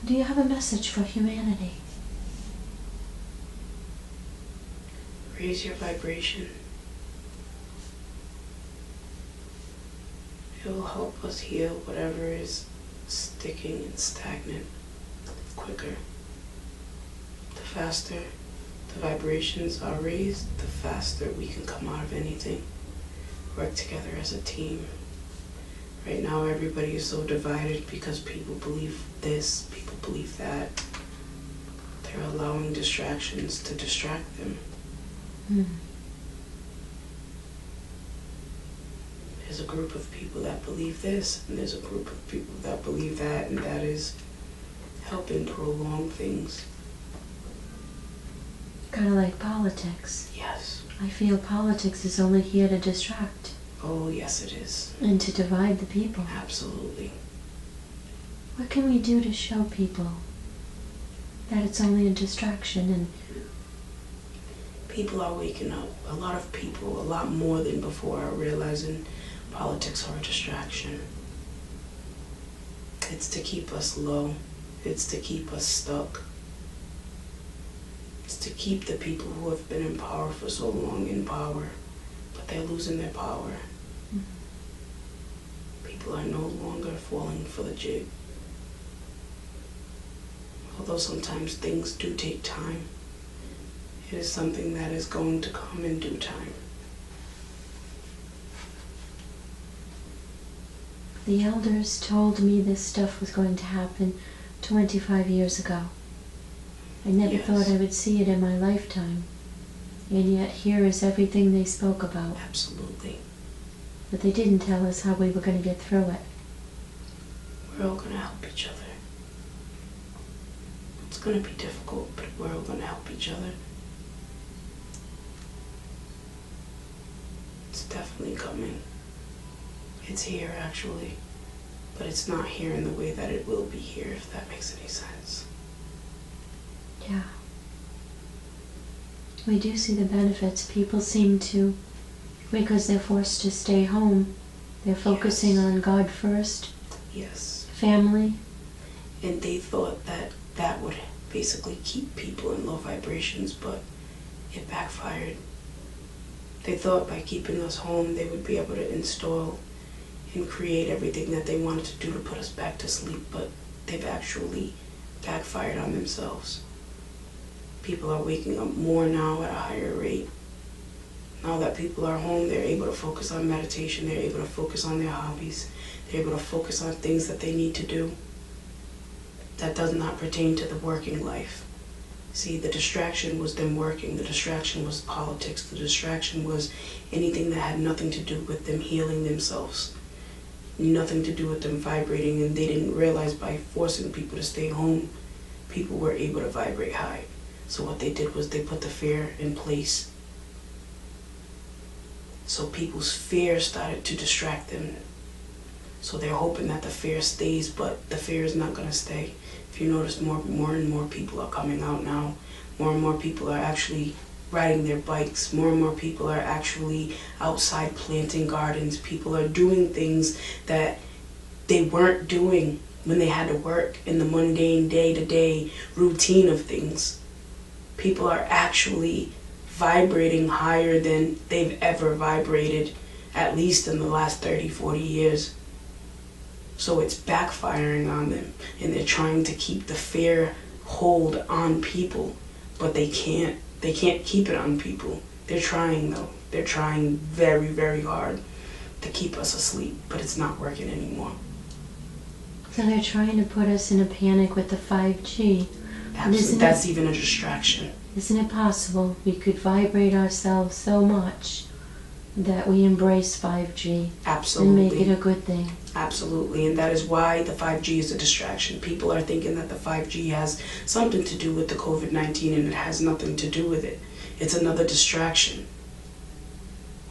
Do you have a message for humanity? Raise your vibration. It will help us heal whatever is sticking and stagnant quicker. The faster the vibrations are raised, the faster we can come out of anything. Work together as a team. Right now everybody is so divided because people believe this, people believe that. They're allowing distractions to distract them. There's a group of people that believe this, and there's a group of people that believe that, and that is helping prolong things. Kind of like politics. Yes. I feel politics is only here to distract. Oh, yes it is. And to divide the people. Absolutely. What can we do to show people that it's only a distraction? And people are waking up. A lot of people, a lot more than before, are realizing politics are a distraction. It's to keep us low. It's to keep us stuck. It's to keep the people who have been in power for so long in power, but they're losing their power. People are no longer falling for the jig. Although sometimes things do take time, it is something that is going to come in due time. the elders told me this stuff was going to happen 25 years ago. I never thought I would see it in my lifetime. And yet here is everything they spoke about. Absolutely. But they didn't tell us how we were going to get through it. We're all going to help each other. It's going to be difficult, but we're all going to help each other. It's definitely coming. It's here, actually. But it's not here in the way that it will be here, if that makes any sense. Yeah. We do see the benefits. People seem to, because they're forced to stay home, they're focusing on God first. Yes. Family. And they thought that that would basically keep people in low vibrations, but it backfired. They thought by keeping us home, they would be able to install and create everything that they wanted to do to put us back to sleep, but they've actually backfired on themselves. People are waking up more now at a higher rate. Now that people are home, they're able to focus on meditation, they're able to focus on their hobbies, they're able to focus on things that they need to do that does not pertain to the working life. See, the distraction was them working, the distraction was politics, the distraction was anything that had nothing to do with them healing themselves, nothing to do with them vibrating, and they didn't realize by forcing people to stay home, people were able to vibrate high. So what they did was they put the fear in place. So people's fear started to distract them. So they're hoping that the fear stays, but the fear is not going to stay. If you notice, more and more people are coming out now. More and more people are actually riding their bikes. More and more people are actually outside planting gardens. People are doing things that they weren't doing when they had to work in the mundane day-to-day routine of things. People are actually vibrating higher than they've ever vibrated, at least in the last 30, 40 years. So it's backfiring on them, and they're trying to keep the fear hold on people, but they can't keep it on people. They're trying though. They're trying very, very hard to keep us asleep, but it's not working anymore. So they're trying to put us in a panic with the 5G. Absolutely. That's even a distraction. Isn't it possible we could vibrate ourselves so much that we embrace 5G? Absolutely. And make it a good thing? Absolutely, and that is why the 5G is a distraction. People are thinking that the 5G has something to do with the COVID-19, and it has nothing to do with it. It's another distraction.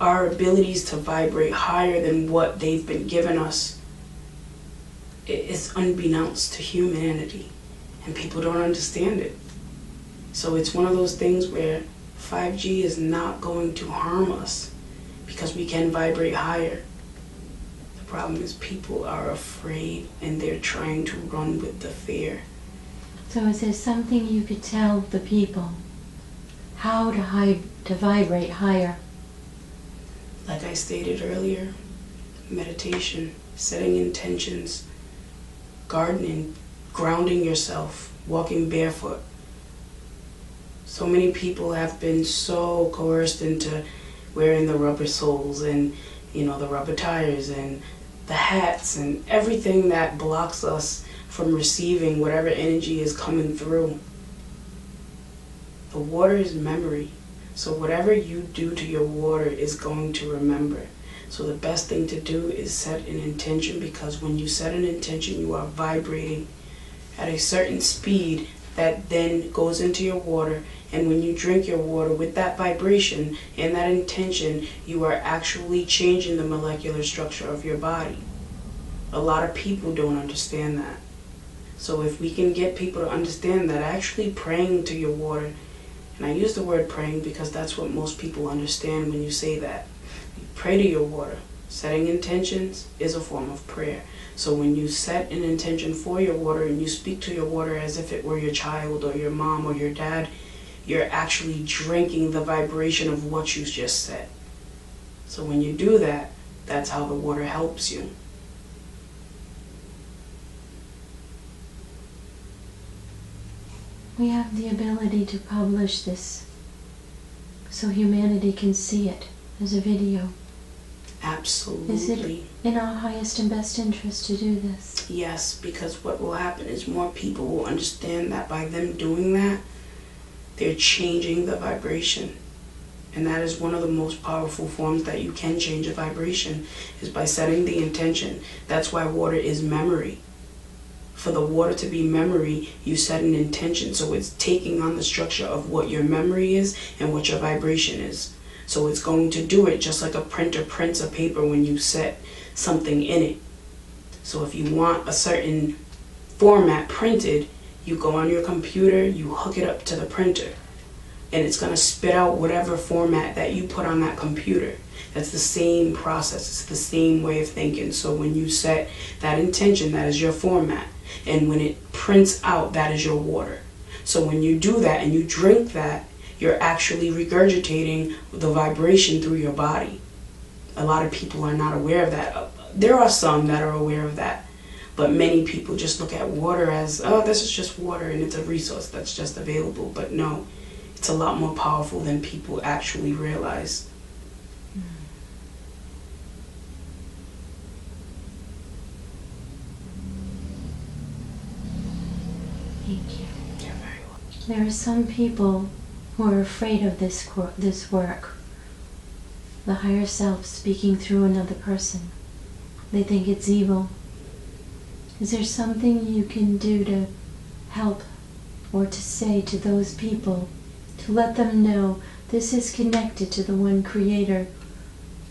Our abilities to vibrate higher than what they've been giving us is unbeknownst to humanity, and people don't understand it. So it's one of those things where 5G is not going to harm us because we can vibrate higher. The problem is people are afraid, and they're trying to run with the fear. So is there something you could tell the people how to vibrate higher? Like I stated earlier, meditation, setting intentions, gardening, grounding yourself, walking barefoot. So many people have been so coerced into wearing the rubber soles and, the rubber tires and the hats and everything that blocks us from receiving whatever energy is coming through. The water is memory. So whatever you do to your water is going to remember. So the best thing to do is set an intention, because when you set an intention, you are vibrating at a certain speed that then goes into your water. And when you drink your water with that vibration and that intention, you are actually changing the molecular structure of your body. A lot of people don't understand that. So if we can get people to understand that, actually praying to your water, and I use the word praying because that's what most people understand when you say that. You pray to your water. Setting intentions is a form of prayer. So when you set an intention for your water and you speak to your water as if it were your child or your mom or your dad, you're actually drinking the vibration of what you just said. So when you do that, that's how the water helps you. We have the ability to publish this so humanity can see it as a video. Absolutely. Is it in our highest and best interest to do this? Yes, because what will happen is more people will understand that by them doing that, they're changing the vibration. And that is one of the most powerful forms that you can change a vibration, is by setting the intention. That's why water is memory. For the water to be memory, you set an intention. So it's taking on the structure of what your memory is and what your vibration is. So it's going to do it just like a printer prints a paper when you set something in it. So if you want a certain format printed, you go on your computer, you hook it up to the printer, and it's going to spit out whatever format that you put on that computer. That's the same process. It's the same way of thinking. So when you set that intention, that is your format. And when it prints out, that is your water. So when you do that and you drink that, you're actually regurgitating the vibration through your body. A lot of people are not aware of that. There are some that are aware of that. But many people just look at water as, oh, this is just water and it's a resource that's just available. But no, it's a lot more powerful than people actually realize. Thank you. You're very welcome. There are some people who are afraid of this work. The higher self speaking through another person. They think it's evil. Is there something you can do to help or to say to those people, to let them know this is connected to the one creator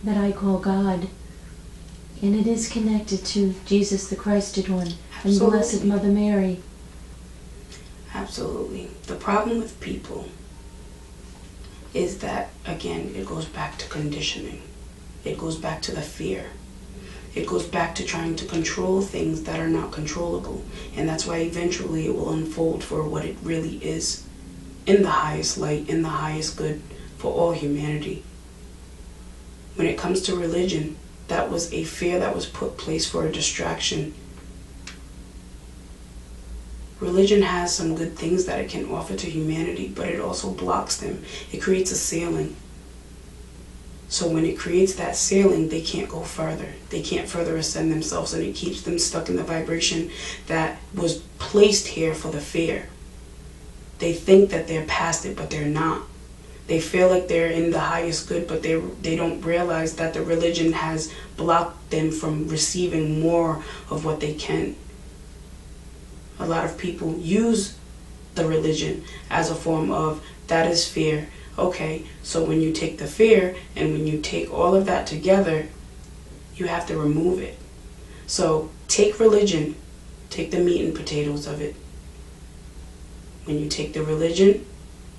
that I call God, and it is connected to Jesus the Christed One and Blessed Mother Mary? Absolutely. The problem with people is that, again, it goes back to conditioning. It goes back to the fear. It goes back to trying to control things that are not controllable. And that's why eventually it will unfold for what it really is, in the highest light, in the highest good for all humanity. When it comes to religion, that was a fear that was put place for a distraction. Religion has some good things that it can offer to humanity, but it also blocks them. It creates a ceiling. So when it creates that ceiling, they can't go further. They can't further ascend themselves, and it keeps them stuck in the vibration that was placed here for the fear. They think that they're past it, but they're not. They feel like they're in the highest good, but they don't realize that the religion has blocked them from receiving more of what they can. A lot of people use the religion as a form of, that is fear. Okay, so when you take the fear and when you take all of that together, you have to remove it. So take religion, take the meat and potatoes of it. When you take the religion,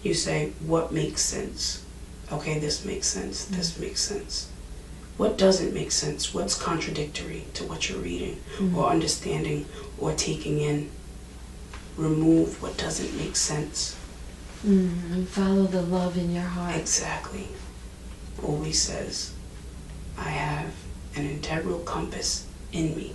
you say, what makes sense? Okay, this makes sense, this makes sense. What doesn't make sense? What's contradictory to what you're reading or understanding or taking in? remove what doesn't make sense. And follow the love in your heart. Exactly. Always says, I have an integral compass in me.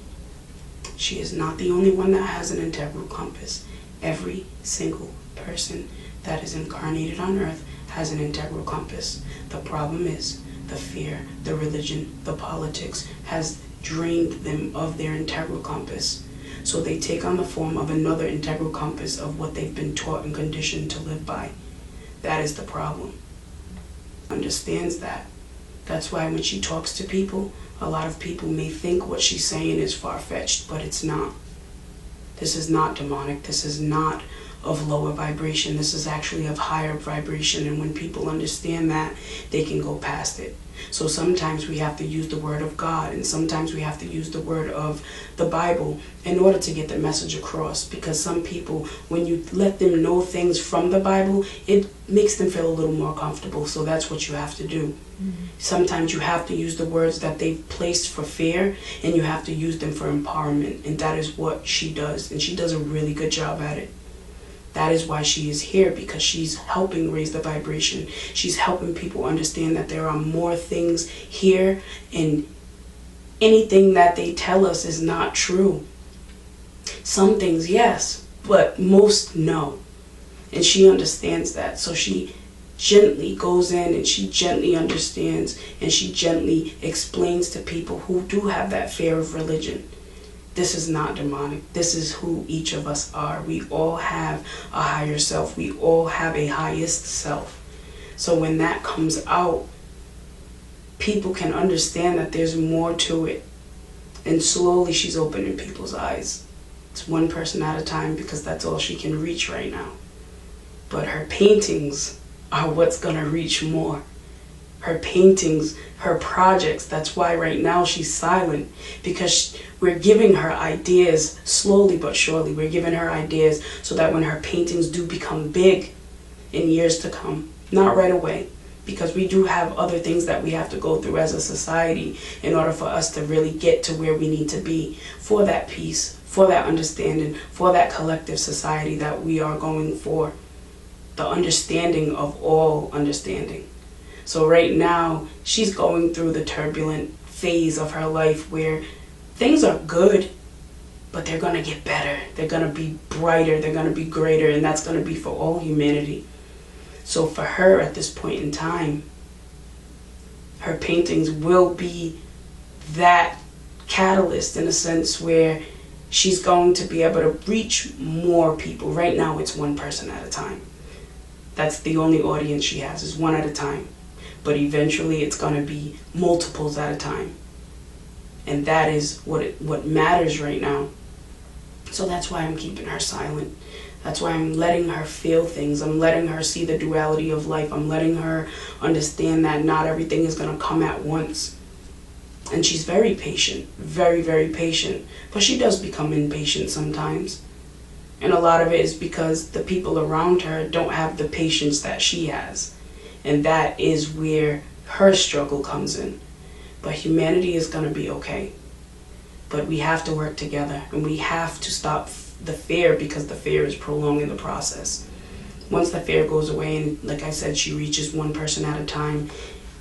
She is not the only one that has an integral compass. Every single person that is incarnated on earth has an integral compass. The problem is the fear, the religion, the politics has drained them of their integral compass. So they take on the form of another integral compass of what they've been taught and conditioned to live by. That is the problem. Understands that. That's why when she talks to people, a lot of people may think what she's saying is far-fetched, but it's not. This is not demonic. This is not of lower vibration. This is actually of higher vibration. And when people understand that, they can go past it. So sometimes we have to use the word of God, and sometimes we have to use the word of the Bible in order to get the message across. Because some people, when you let them know things from the Bible, it makes them feel a little more comfortable. So that's what you have to do. Sometimes you have to use the words that they've placed for fear, and you have to use them for empowerment. And that is what she does. And she does a really good job at it. That is why she is here, because she's helping raise the vibration. She's helping people understand that there are more things here, and anything that they tell us is not true. Some things, yes, but most, no. And she understands that. So she gently goes in and she gently understands, and she gently explains to people who do have that fear of religion. This is not demonic. This is who each of us are. We all have a higher self. We all have a highest self. So when that comes out, people can understand that there's more to it. And slowly she's opening people's eyes. It's one person at a time, because that's all she can reach right now. But her paintings are what's going to reach more. Her paintings, her projects, that's why right now she's silent, because we're giving her ideas slowly but surely. We're giving her ideas so that when her paintings do become big in years to come, not right away, because we do have other things that we have to go through as a society in order for us to really get to where we need to be for that peace, for that understanding, for that collective society that we are going for, the understanding of all understanding. So right now, she's going through the turbulent phase of her life where things are good, but they're going to get better. They're going to be brighter. They're going to be greater. And that's going to be for all humanity. So for her at this point in time, her paintings will be that catalyst in a sense where she's going to be able to reach more people. Right now, it's one person at a time. That's the only audience she has, is one at a time. But eventually it's going to be multiples at a time. And that is what matters right now. So that's why I'm keeping her silent. That's why I'm letting her feel things. I'm letting her see the duality of life. I'm letting her understand that not everything is going to come at once. And she's very patient, very, very patient. But she does become impatient sometimes. And a lot of it is because the people around her don't have the patience that she has. And that is where her struggle comes in. But humanity is going to be okay. But we have to work together, and we have to stop the fear, because the fear is prolonging the process. Once the fear goes away, and like I said, she reaches one person at a time,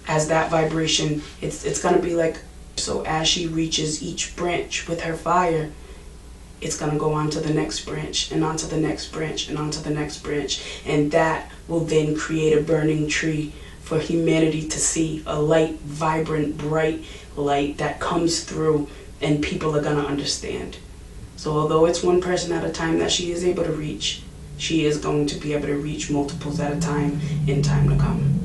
as that vibration, it's going to be like, so as she reaches each branch with her fire, it's going to go on to the next branch, and onto the next branch, and onto the next branch. And that will then create a burning tree for humanity to see, a light, vibrant, bright light that comes through, and people are going to understand. So although it's one person at a time that she is able to reach, she is going to be able to reach multiples at a time in time to come.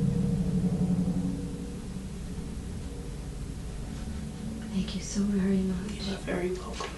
Thank you so very much. You are very welcome.